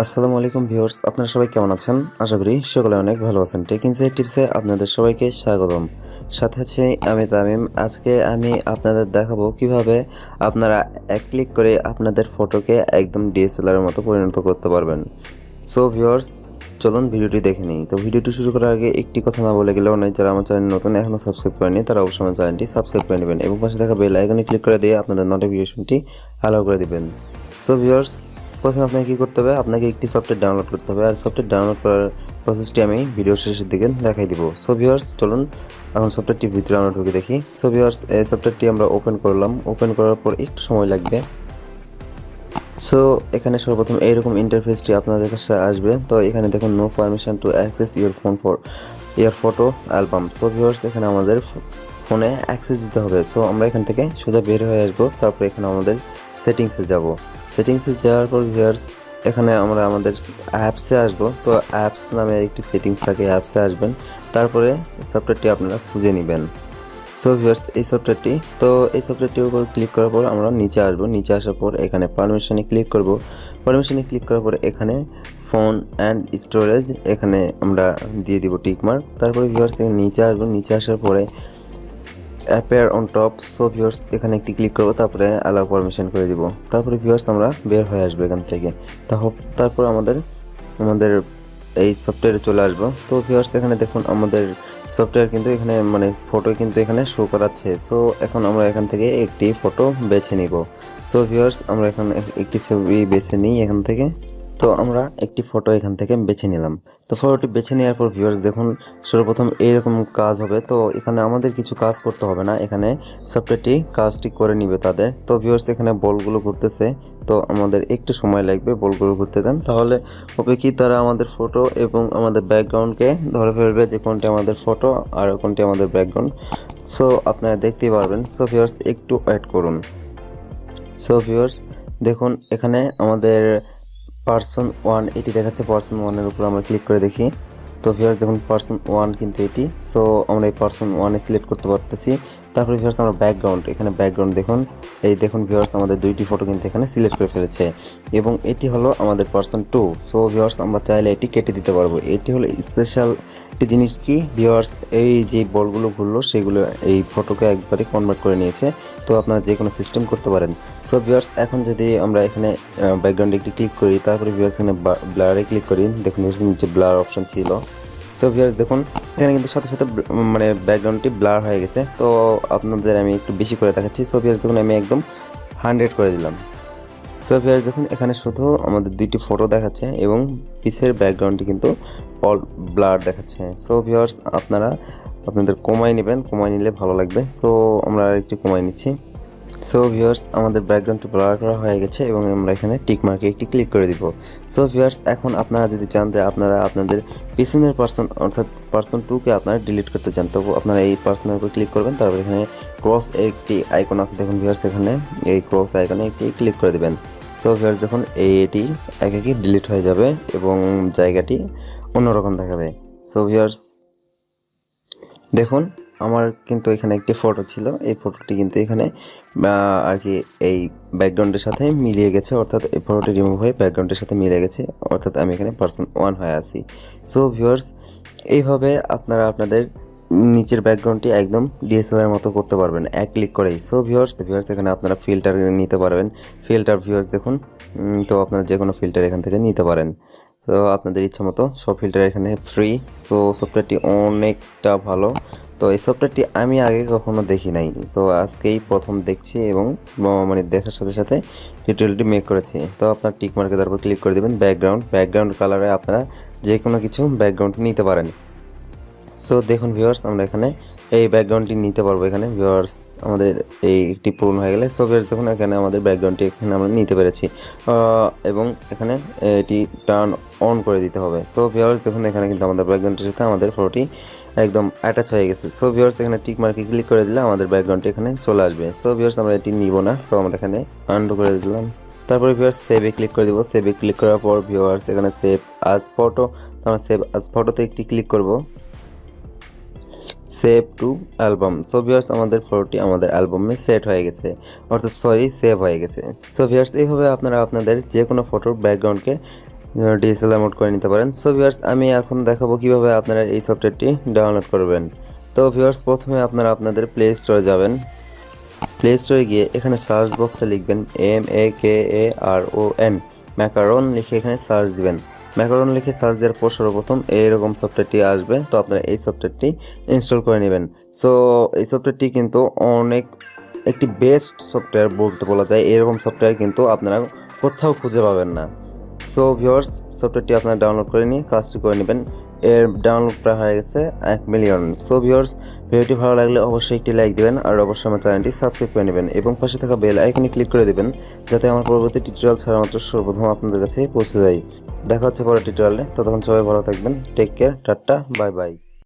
আসসালামু আলাইকুম ভিউয়ার্স, আপনারা সবাই কেমন আছেন? আশা করি সকলে অনেক ভালো আছেন। টেক ইনসাইট টিপসে আপনাদের সবাইকে স্বাগতম। সাথে আছি আমি তামিম। আজকে আমি আপনাদের দেখাবো কিভাবে আপনারা এক ক্লিক করে আপনাদের ফটোকে একদম ডিএসএলআর এর মতো পরিণত করতে পারবেন। সো ভিউয়ার্স, চলুন ভিডিওটি দেখে নিই। তো ভিডিওটি শুরু করার আগে একটি কথা না বলে গেলেও নয়, যারা আমার চ্যানেল নতুন এখনও সাবস্ক্রাইব করেনি তারা অবশ্যই আমার চ্যানেলটি সাবস্ক্রাইব করে নেবেন এবং পাশে থাকা বেল আইকনে ক্লিক করে দিয়ে আপনাদের নোটিফিকেশনটি অ্যালাউ করে দিবেন। সো ভিউয়ার্স, প্রথমে আপনাকে কী করতে হবে, আপনাকে একটি সফটওয়্যার ডাউনলোড করতে হবে। আর সফটওয়্যার ডাউনলোড করার প্রসেসটি আমি ভিডিও শেষের দিকে দেখাই দিব। সো ভিউয়ার্স, চলুন এখন সফটওয়্যারটির ভিতরে আমরা ঢুকে দেখি। সো ভিউয়ার্স, এই সফটওয়্যারটি আমরা ওপেন করলাম। ওপেন করার পর একটু সময় লাগবে। সো এখানে সর্বপ্রথম এইরকম ইন্টারফেসটি আপনাদের কাছে আসবে। তো এখানে দেখুন no permission to access your phone for your photo album. So viewers, এখানে আমাদের ফোনে অ্যাক্সেস দিতে হবে। সো আমরা এখান থেকে সোজা বের হয়ে আসবো। তারপর এখানে আমাদের সেটিংসে যাব। সেটিংসে যাওয়ার পর ভিউয়ার্স, এখানে আমরা আমাদের অ্যাপসে আসবো। তো অ্যাপস নামে একটি সেটিংস থাকে, অ্যাপসে আসবেন। তারপরে সফটওয়্যারটি আপনারা খুঁজে নেবেন। সো ভিউয়ার্স, এই সফটওয়্যারটির উপর ক্লিক করার পর আমরা নিচে আসবো। নিচে আসার পর এখানে পারমিশনে ক্লিক করব। পারমিশনে ক্লিক করার পর এখানে ফোন অ্যান্ড স্টোরেজ এখানে আমরা দিয়ে দিব টিকমার্ক। তারপরে ভিউয়ার্স, এখানে নিচে আসবো। নিচে আসার পরে appear on top. So viewers, এখানে একটি ক্লিক করবো। তারপরে অ্যালাউ পারমিশন করে দিব। তারপরে ভিউয়ার্স, আমরা বের হয়ে আসবো এখান থেকে। তারপর আমাদের এই সফটওয়্যারে চলে আসবো। তো ভিউয়ার্স, এখানে দেখুন আমাদের সফটওয়্যার কিন্তু এখানে ফটো কিন্তু এখানে শো করাচ্ছে। সো এখন আমরা এখান থেকে একটি ফটো বেছে নিব। সো ভিউয়ার্স, আমরা এখন একটি ছবি বেছে নিই এখান থেকে। তো আমরা একটি ফটো এখান থেকে বেছে নিলাম। তো ফটোটি বেছে নেওয়ার পর ভিউয়ার্স দেখুন, সর্বপ্রথম এইরকম কাজ হবে। তো এখানে আমাদের কিছু কাজ করতে হবে না, এখানে সফটওয়্যারটি কাজটি করে নিবে তাদের। তো ভিউয়ার্স, এখানে বলগুলো ঘুরতেছে। তো আমাদের একটু সময় লাগবে, বলগুলো ঘুরতে দেন। তাহলে হবে কি, তারা আমাদের ফটো এবং আমাদের ব্যাকগ্রাউন্ডকে ধরে ফেলবে যে কোনটি আমাদের ফটো আর কোনটি আমাদের ব্যাকগ্রাউন্ড। সো আপনারা দেখতেই পারবেন। সো ভিউয়ার্স, একটু ওয়েট করুন। সো ভিউয়ার্স দেখুন, এখানে আমাদের পার্সন 1 এটি দেখাচ্ছে। পার্সন 1-এর উপর আমরা ক্লিক করে দেখি। তো ভিউয়ার্স দেখুন, পার্সন 1 কিন্তু এটি। সো আমরা এই পার্সন 1-এ সিলেক্ট করতে পারতেছি। তারপরে ভিউয়ার্স, আমরা ব্যাকগ্রাউন্ড, এখানে ব্যাকগ্রাউন্ড দেখুন। এই দেখুন ভিউয়ার্স, আমাদের দুইটি ফটো কিন্তু এখানে সিলেক্ট করে ফেলেছে এবং এটি হলো আমাদের পার্সন 2। সো ভিউয়ার্স, আমরা চাইলে এটি কেটে দিতে পারবো। এটি হলো স্পেশাল একটি জিনিস। কি ভিউয়ার্স, এই যে বলগুলো ঘুরলো সেগুলো এই ফটোকে একবারে কনভার্ট করে নিয়েছে। তো আপনারা যে কোনো সিস্টেম করতে পারেন। সো ভিউয়ার্স, এখন যদি আমরা এখানে ব্যাকগ্রাউন্ডে একটি ক্লিক করি, তারপরে ভিউয়ার্স এখানে ব্লারে ক্লিক করি, দেখুন নিচে ব্লার অপশন ছিল। তো ভিউয়ার্স দেখুন, এখানে কিন্তু সাথে সাথে ব্যাকগ্রাউন্ডটি ব্লার হয়ে গেছে। তো আপনাদের আমি একটু বেশি করে দেখাচ্ছি। সো ভিউয়ার্স দেখুন, আমি একদম 100 করে দিলাম। সো ভিউয়ার্স দেখুন, এখানে শুধু আমাদের দুইটি ফটো দেখাচ্ছে এবং পিছের ব্যাকগ্রাউন্ডটি কিন্তু অল ব্লার দেখাচ্ছে। সো ভিউয়ার্স, আপনারা আপনাদের কমাই নেবেন, কমাই নিলে ভালো লাগবে। সো আমরা একটু কমাই নিচ্ছি। সো ভিউয়ার্স, আমাদের ব্যাকগ্রাউন্ডটি ব্লার করা হয়ে গেছে এবং আমরা এখানে টিক মার্কে একটি ক্লিক করে দিব। সো ভিউয়ার্স, এখন আপনারা যদি চান যে আপনারা আপনাদের পিছনের পার্সন অর্থাৎ পার্সন 2কে আপনারা ডিলিট করতে চান, তবু আপনারা এই পার্সনের উপর ক্লিক করবেন। তারপর এখানে ক্রস একটি আইকন আছে, দেখুন ভিউয়ার্স, এখানে এই ক্রস আইকনে একটি ক্লিক করে দেবেন। সো ভিউয়ার্স দেখুন, এটি একে ডিলিট হয়ে যাবে এবং জায়গাটি অন্যরকম দেখাবে। সো ভিউয়ার্স দেখুন, আমার কিন্তু এখানে একটি ফটো ছিল। এই ফটোটি কিন্তু এখানে আর কি এই ব্যাকগ্রাউন্ডের সাথে মিলিয়ে গেছে, অর্থাৎ এই ফটোটি রিমুভ হয়ে ব্যাকগ্রাউন্ডের সাথে মিলে গেছে, অর্থাৎ আমি এখানে পার্সন 1 হয়ে আছি। সো ভিউয়ার্স, এইভাবে আপনারা আপনাদের নিচের ব্যাকগ্রাউন্ডটি একদম ডিএসএলআর মতো করতে পারবেন এক ক্লিক করেই। সো ভিউয়ার্স এখানে আপনারা ফিল্টার নিতে পারবেন। ফিল্টার ভিউয়ার্স দেখুন, তো আপনারা যে কোনো ফিল্টার এখান থেকে নিতে পারেন। তো আপনাদের ইচ্ছা মতো সব ফিল্টার এখানে ফ্রি। সো সফটওয়্যারটি অনেকটা ভালো। তো এই সফটওয়্যারটি আমি আগে কখনো দেখি নাই, তো আজকেই প্রথম দেখছি এবং দেখার সাথে সাথে টিউটোরিয়ালটি মেক করেছি। তো আপনার টিক মার্কে তারপর ক্লিক করে দেবেন। ব্যাকগ্রাউন্ড কালারে আপনারা যে কোনো কিছু ব্যাকগ্রাউন্ড নিতে পারেন। সো দেখুন ভিউয়ার্স, আমরা এখানে এই ব্যাকগ্রাউন্ডটি নিতে পারবো। এখানে ভিউয়ার্স আমাদের এই একটি পূরণ হয়ে গেলে, সো ভিউয়ার্স দেখুন, এখানে আমাদের ব্যাকগ্রাউন্ডটি এখানে আমরা নিতে পেরেছি এবং এখানে এটি টার্ন অন করে দিতে হবে। সো ভিউয়ার্স দেখুন, এখানে কিন্তু আমাদের ব্যাকগ্রাউন্ডের সাথে আমাদের ফটোটি একদম অ্যাটাচ হয়ে গেছে। সো ভিউয়ার্স, এখানে টিক মার্কে ক্লিক করে দিলে আমাদের ব্যাকগ্রাউন্ডটি এখানে চলে আসবে। সো ভিউয়ার্স, আমরা এটি নিব না, তো আমরা এখানে আনডু করে দিলাম। তারপরে ভিউয়ার্স সেভে ক্লিক করে দিব। সেভে ক্লিক করার পর ভিউয়ার্স এখানে সেভ আজ ফটো, তো আমরা সেভ আজ ফটোতে একটি ক্লিক করব। Save two album. So viewers, আমাদের ফটোটি আমাদের অ্যালবামে সেট হয়ে গেছে, অর্থাৎ সেভ হয়ে গেছে। সো ভিউয়ার্স, এইভাবে আপনারা আপনাদের যে কোনো ফটোর ব্যাকগ্রাউন্ডকে ডিএসএলআর মোড করে নিতে পারেন। সো ভিউয়ার্স, আমি এখন দেখাবো কিভাবে আপনারা এই সফটওয়্যারটি ডাউনলোড করবেন। তো ভিউয়ার্স, প্রথমে আপনারা আপনাদের প্লে স্টোরে যাবেন। প্লে স্টোরে গিয়ে এখানে সার্চ বক্সে লিখবেন MAKARON, ম্যাকারন লিখে এখানে সার্চ দিবেন। ম্যাকারন লিখে সার্চ দেওয়ার পর সর্বপ্রথম এইরকম সফটওয়্যারটি আসবে। তো আপনারা এই সফটওয়্যারটি ইনস্টল করে নেবেন। সো এই সফটওয়্যারটি কিন্তু অনেক একটি বেস্ট সফটওয়্যার বলতে বলা যায়। এরকম সফটওয়্যার কিন্তু আপনারা কোথাও খুঁজে পাবেন না। সো ভিউয়ার্স, সফটওয়্যারটি আপনারা ডাউনলোড করে নিয়ে কাজটি করে নেবেন। এর ডাউনলোড প্রায় হয়ে গেছে 1 মিলিয়ন। সো ভিউয়ার্স, ভিডিওটি ভালো লাগলে অবশ্যই একটি লাইক দিবেন আর অবশ্যই আমার চ্যানেলটি সাবস্ক্রাইব করে নেবেন এবং পাশে থাকা বেল আইকনে ক্লিক করে দিবেন যাতে আমার পরবর্তী টিউটোরিয়াল ছাড়া মাত্র সর্বপ্রথম আপনাদের কাছে পৌঁছে যায়। দেখা হচ্ছে পরের টিউটোরিয়ালে। ততক্ষণ সবাই ভালো থাকবেন। Take care, tata, bye by.